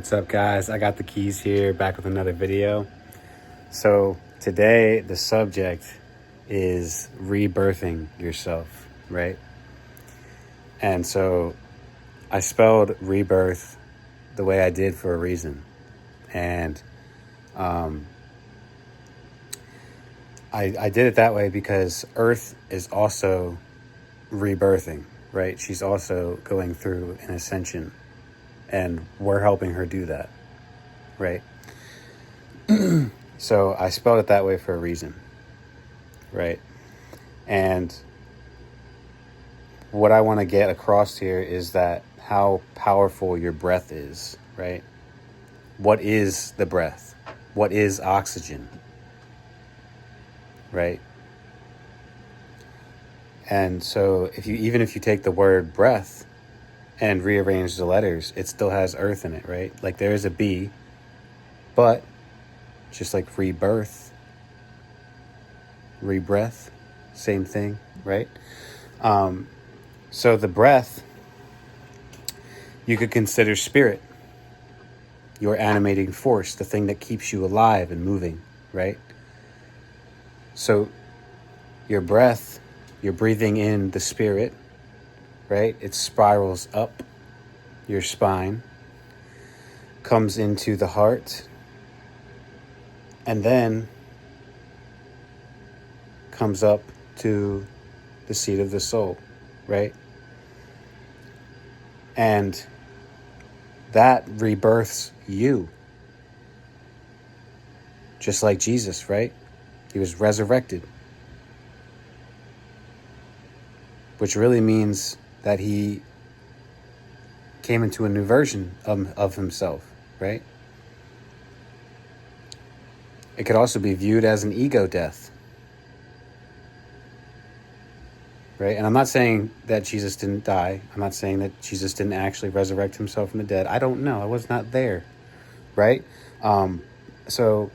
What's up, guys? I got the keys here, back with another video. So today the subject is rebirthing yourself, right? And so I spelled rebirth the way I did for a reason. And I did it that way because Earth is also rebirthing, right? She's also going through an ascension, and we're helping her do that, right? So I spelled it that way for a reason, right? And what I want to get across here is that how powerful your breath is, right? What is the breath? What is oxygen, right? And so even if you take the word breath and rearrange the letters, it still has earth in it, right? Like there is a B, but just like rebirth, rebreath, same thing, right? So the breath, you could consider spirit, your animating force, the thing that keeps you alive and moving, right? So your breath, you're breathing in the spirit, right? It spirals up your spine, comes into the heart, and then comes up to the seat of the soul, right? And that rebirths you. Just like Jesus, right? He was resurrected. Which really means that he came into a new version of himself, right? It could also be viewed as an ego death, right? And I'm not saying that Jesus didn't die. I'm not saying that Jesus didn't actually resurrect himself from the dead. I don't know. I was not there, right? So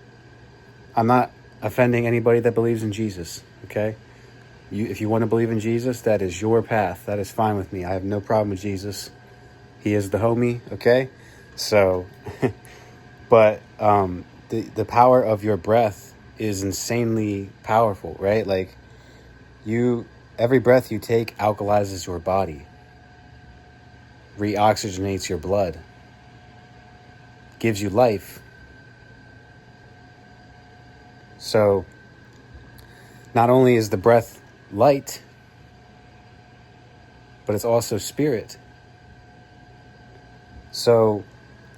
I'm not offending anybody that believes in Jesus, okay? If you want to believe in Jesus, that is your path. That is fine with me. I have no problem with Jesus. He is the homie, okay? So, but the power of your breath is insanely powerful, right? Like every breath you take alkalizes your body, reoxygenates your blood, gives you life. So not only is the breath light, but it's also spirit. So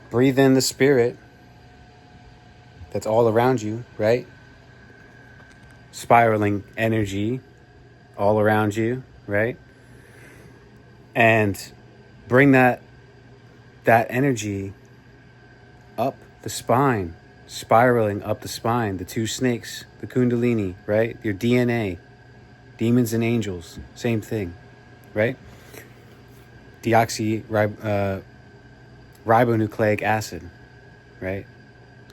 breathe in the spirit that's all around you, right? Spiraling energy all around you, right? And bring that energy up the spine, spiraling up the spine, the two snakes, the kundalini, right? Your DNA, demons and angels, same thing, right? Ribonucleic acid, right?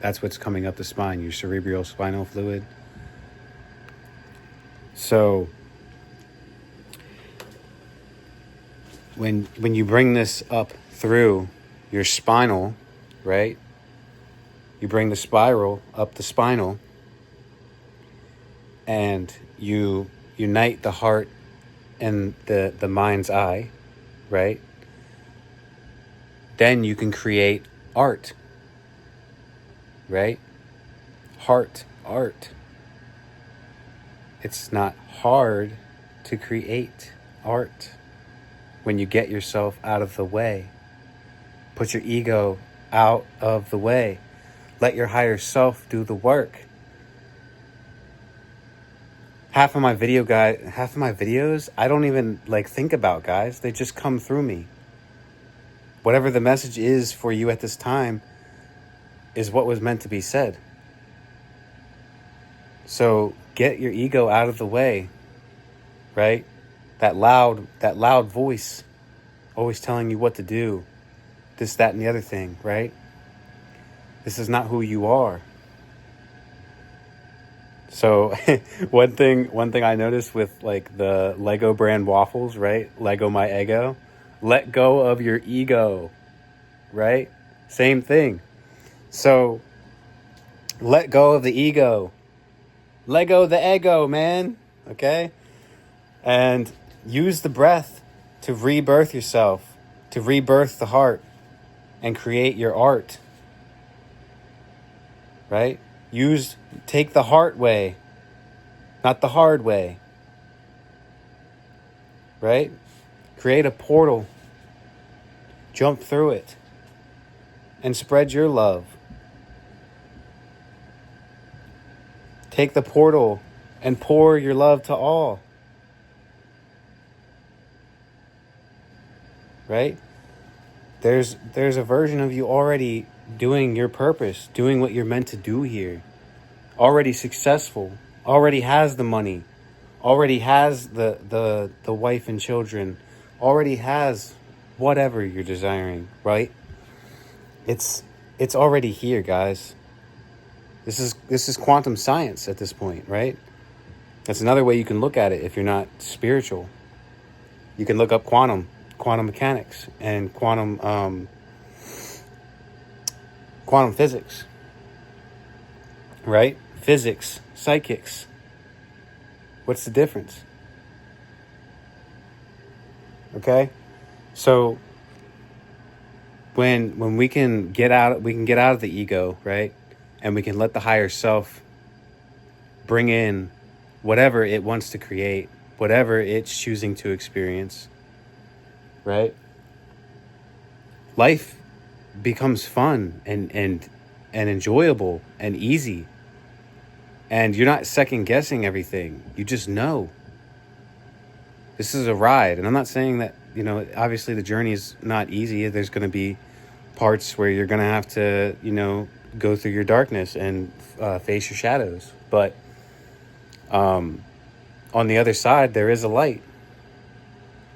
That's what's coming up the spine, your cerebral spinal fluid. So when you bring this up through your spinal, right? You bring the spiral up the spinal, and you unite the heart and the mind's eye, right? Then you can create art, right? Art. It's not hard to create art when you get yourself out of the way. Put your ego out of the way. Let your higher self do the work. Half of my videos, I don't even think about, guys. They just come through me. Whatever the message is for you at this time is what was meant to be said. So get your ego out of the way, right? That loud voice always telling you what to do, this, that, and the other thing, right? This is not who you are. So one thing I noticed with the Lego brand waffles, right? Lego my ego. Let go of your ego, right? Same thing. So let go of the ego. Let go of the ego, man. Okay? And use the breath to rebirth yourself, to rebirth the heart and create your art. Right? Take the heart way, not the hard way. Right? Create a portal. Jump through it. And spread your love. Take the portal and pour your love to all. Right? There's a version of you already doing your purpose, doing what you're meant to do here. Already successful, already has the money, already has the wife and children, already has whatever you're desiring, right? It's already here, guys. This is quantum science at this point, right? That's another way you can look at it if you're not spiritual. You can look up quantum mechanics and quantum physics, right? Physics, psychics. What's the difference? Okay? So when we can get out of the ego, right? And we can let the higher self bring in whatever it wants to create, whatever it's choosing to experience, right? Life becomes fun and enjoyable and easy. And you're not second guessing everything. You just know. This is a ride. And I'm not saying that, obviously the journey is not easy. There's going to be parts where you're going to have to, go through your darkness and face your shadows. But on the other side, there is a light,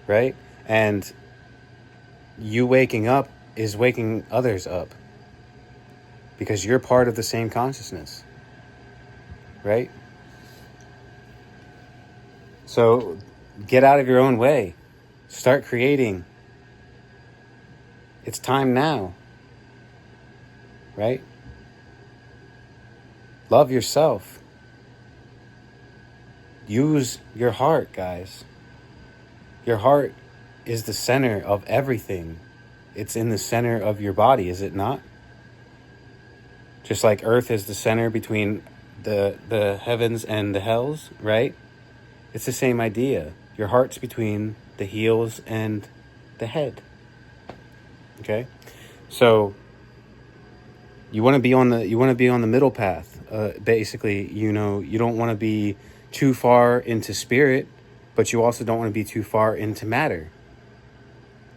right? And you waking up is waking others up because you're part of the same consciousness, right? So get out of your own way. Start creating. It's time now, right? Love yourself. Use your heart, guys. Your heart is the center of everything. It's in the center of your body, is it not? Just like Earth is the center between the heavens and the hells, right? It's the same idea. Your heart's between the heels and the head. Okay? So you want to be on the middle path. Basically, you don't want to be too far into spirit, but you also don't want to be too far into matter.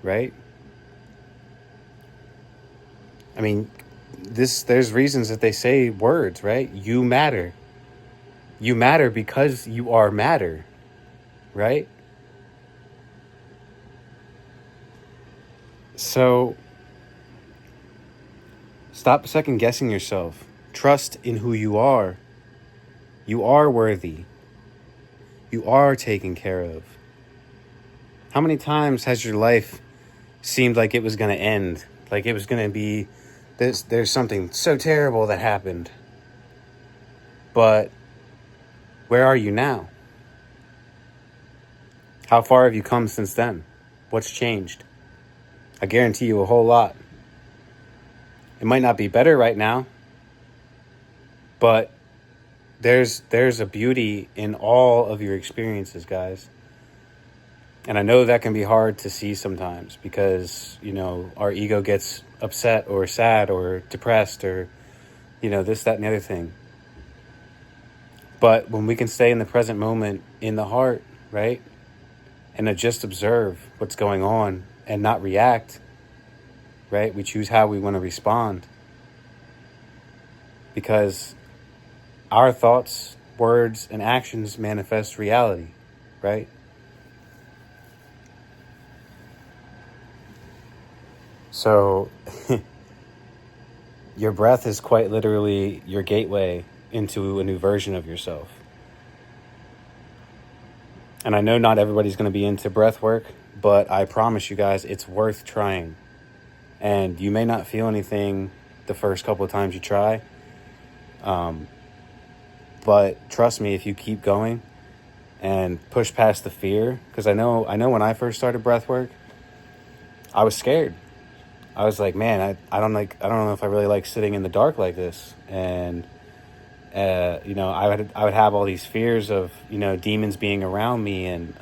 Right? I mean, there's reasons that they say words, right? You matter. You matter because you are matter. Right? So stop second guessing yourself. Trust in who you are. You are worthy. You are taken care of. How many times has your life seemed like it was going to end? Like it was going to be, there's something so terrible that happened. But where are you now? How far have you come since then? What's changed? I guarantee you a whole lot. It might not be better right now, but there's a beauty in all of your experiences, guys. And I know that can be hard to see sometimes because, our ego gets upset or sad or depressed or, this, that, and the other thing. But when we can stay in the present moment in the heart, right? And to just observe what's going on and not react, right? We choose how we want to respond. Because our thoughts, words, and actions manifest reality, right? So your breath is quite literally your gateway into a new version of yourself. And I know not everybody's going to be into breath work, but I promise you guys it's worth trying. And you may not feel anything the first couple of times you try. But trust me, if you keep going and push past the fear, because I know when I first started breath work, I was scared. I was like, man, I don't know if I really like sitting in the dark like this. And I would have all these fears of, demons being around me, and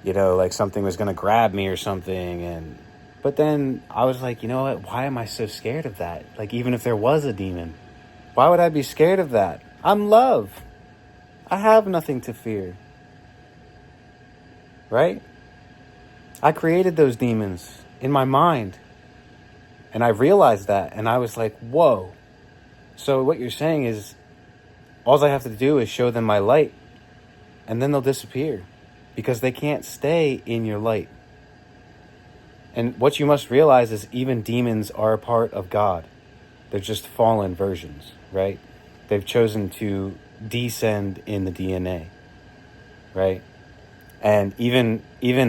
like something was going to grab me or something. But then I was like, you know what? Why am I so scared of that? Like, even if there was a demon, why would I be scared of that? I'm love. I have nothing to fear. Right? I created those demons in my mind. And I realized that. And I was like, whoa. So what you're saying is, all I have to do is show them my light. And then they'll disappear. Because they can't stay in your light. And what you must realize is even demons are a part of God. They're just fallen versions, right? They've chosen to descend in the DNA, right? And even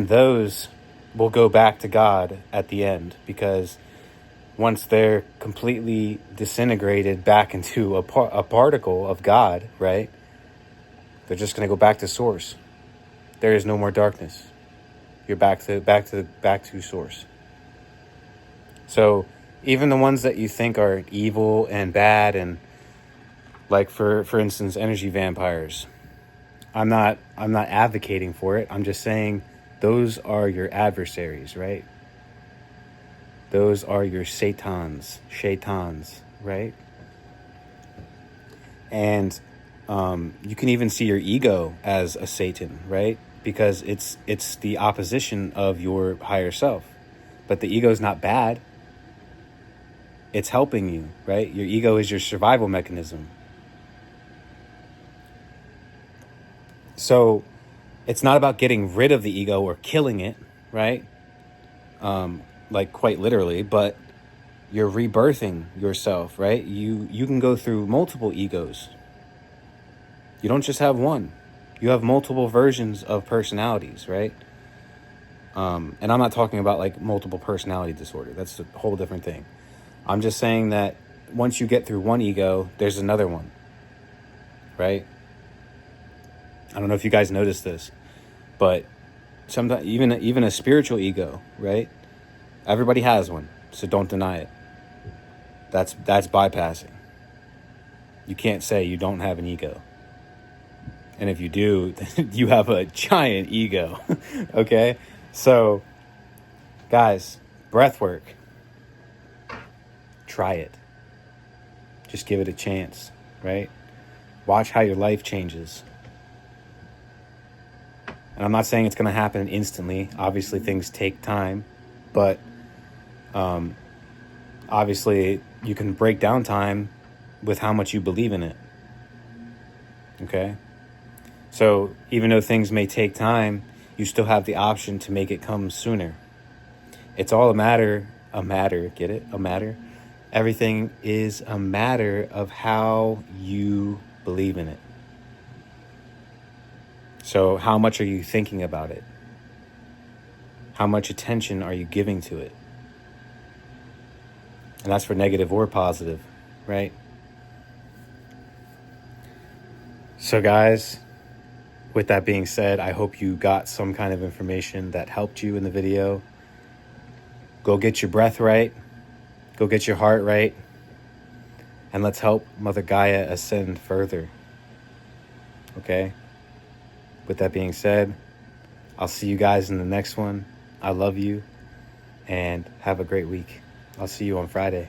those will go back to God at the end, because once they're completely disintegrated back into a particle of God, right? They're just going to go back to source. There is no more darkness. You're back to source. So even the ones that you think are evil and bad, and like for instance, energy vampires, I'm not advocating for it. I'm just saying those are your adversaries, right? Those are your shaitans, right? And you can even see your ego as a Satan, right? Because it's the opposition of your higher self. But the ego is not bad. It's helping you, right? Your ego is your survival mechanism. So it's not about getting rid of the ego or killing it, right? Like quite literally, but you're rebirthing yourself, right? You can go through multiple egos. You don't just have one. You have multiple versions of personalities, right? And I'm not talking about like multiple personality disorder. That's a whole different thing. I'm just saying that once you get through one ego, there's another one, right? I don't know if you guys noticed this, but sometimes even a spiritual ego, right? Everybody has one, so don't deny it. That's bypassing. You can't say you don't have an ego. And if you do, you have a giant ego. Okay? So, guys, breath work. Try it. Just give it a chance, right? Watch how your life changes. And I'm not saying it's going to happen instantly. Obviously, things take time. But obviously, you can break down time with how much you believe in it. Okay? So even though things may take time, you still have the option to make it come sooner. It's all a matter, get it? A matter? Everything is a matter of how you believe in it. So how much are you thinking about it? How much attention are you giving to it? And that's for negative or positive, right? So guys, with that being said, I hope you got some kind of information that helped you in the video. Go get your breath right. Go get your heart right. And let's help Mother Gaia ascend further. Okay? With that being said, I'll see you guys in the next one. I love you. And have a great week. I'll see you on Friday.